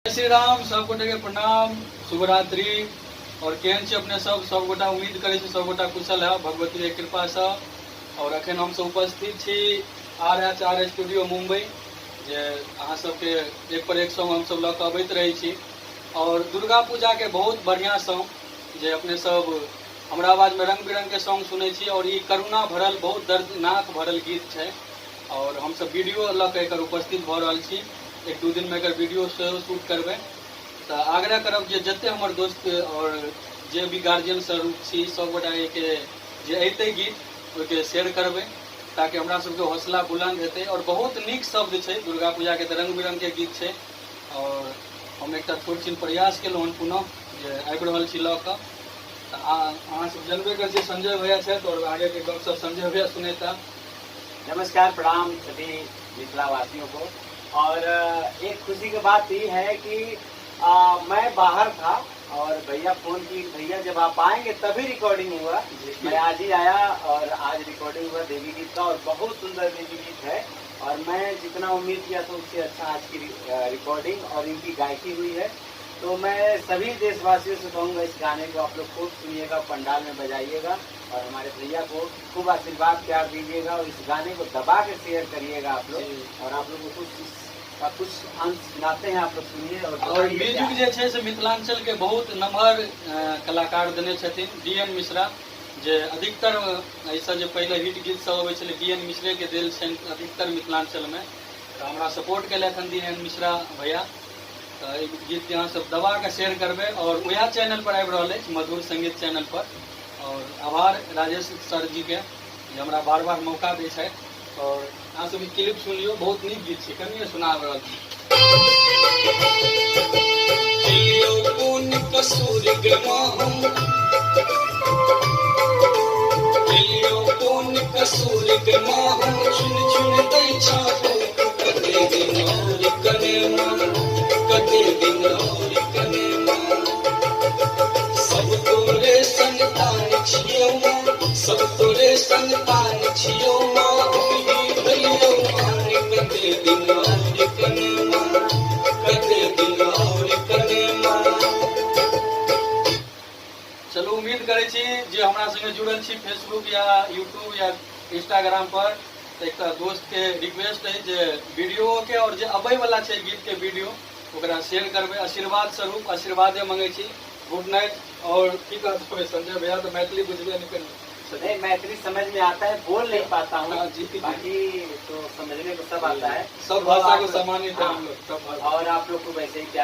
जय श्री राम। सब गोटे के प्रणाम, शुभरात्रि। और केहन छी अपने सब गोटा? उम्मीद करे छी सब गोटा कुशल है भगवती के कृपा से। और अखन हम सब उपस्थित छी RH स्टूडियो मुंबई, जे अहाँ सबके एक पर एक सॉन्ग हम सब लऽ कऽ अबैत रहै छी। और दुर्गा पूजा के बहुत बढ़िया सॉन्ग जे अपने सब हमरा आवाज में रंग बिरंग के सॉन्ग सुनै छी। और ये करुणा भरल बहुत दर्दनाक भरल गीत है। और हम सब वीडियो लऽ कऽ एकर उपस्थित भऽ रहल छी। एक दू दिन में एकर वीडियो सेहो शूट करबै। तो आग्रह करब जे जते हमर दोस्त और जे भी गार्जियन सब छी सब गोटा के जे अयतै गीत ओके शेयर करबै, ताकि हमरा सबके हौसला बुलंद हेतै। और बहुत नीक शब्द छै दुर्गा पूजा के, रंग बिरंग के गीत छै। और हम एक थोड़ छिन प्रयास केलहुँ पुनः जे आबि रहल छी लऽ कऽ। अहाँ सब जनबे कर संजय भैया छथि, और आगे के गप सब संजय भैया सुनेता। नमस्कार, प्रणाम सभी मिथिला वासियों को। और एक खुशी की बात ये है कि मैं बाहर था और भैया फोन की, भैया जब आप आएंगे तभी रिकॉर्डिंग हुआ। मैं आज ही आया और आज रिकॉर्डिंग हुआ देवी गीत का, और बहुत सुंदर देवी गीत है। और मैं जितना उम्मीद किया था उससे अच्छा आज की रिकॉर्डिंग और इनकी गायकी हुई है। तो मैं सभी देशवासियों से कहूँगा इस गाने को आप लोग खूब सुनिएगा, पंडाल में बजाइएगा, और हमारे भैया को खूब आशीर्वाद प्यार दीजिएगा। और इस गाने को दबा के शेयर करिएगा आप लोग। और आप लोग को कुछ अंश सुनाते हैं, आप लोग सुनिए। और म्यूजिक जे छै से मिथिलांचल के बहुत नम्हर कलाकार देने छथिन DN मिश्रा, जे अधिकतर ऐसा जो पहले हिट गीत सब अबै छलै DN मिश्रे के देल छनि अधिकतर मिथिलांचल में। तो हमरा सपोर्ट केलथि हन DN मिश्रा भैया। तो गीत यहाँ सब दबा के शेयर करबे। और वह चैनल पर आबि रहल अछि, मधुर संगीत चैनल पर। और आभार राजेश सर जी के जे हमरा बार बार मौका दै छै। और अहाँ सब क्लिप सुनियो, बहुत नीक गीत छै, कनिए सुना रहल छी। सब तोरे संतान छियौ माँ, सब तोरे संतान छियौ माँ, भैया कते दिन और कने माँ, कते दिन और कने माँ। चलो, उम्मीद करे छी जे हमरा संगे जुड़ल छी फेसबुक या यूट्यूब या इंस्टाग्राम पर। एक दोस्त के रिक्वेस्ट है जे वीडियो के और जे अबै वाला छै गीत के वीडियो ओकरा शेयर करबै। आशीर्वाद स्वरूप आशीर्वादे मांगे छी। Good night. और की कहते संजय भैया तो मैथिली बुझबे नहीं करें। मैथिली समझ में आता है, बोल नहीं पाता हूँ, बाकी तो समझने को सब आता है। सब भाषा को सम्मानित है हम लोग, सब। और आप लोग को वैसे ही प्यार